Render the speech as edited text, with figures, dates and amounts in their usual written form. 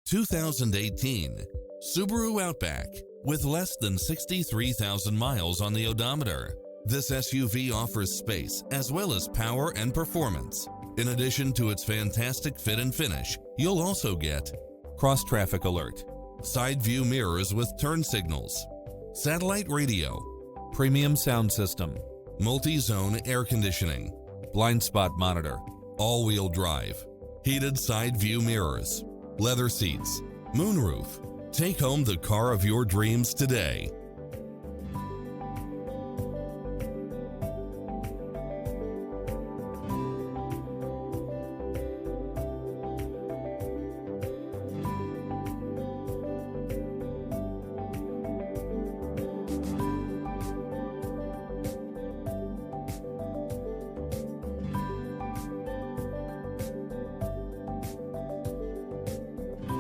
2018 Subaru Outback with less than 63,000 miles on the odometer. This SUV offers space as well as power and performance. In addition to its fantastic fit and finish, you'll also get cross-traffic alert, side view mirrors with turn signals, satellite radio, premium sound system, multi-zone air conditioning, blind spot monitor, all-wheel drive, heated side view mirrors, leather seats, moonroof. Take home the car of your dreams today.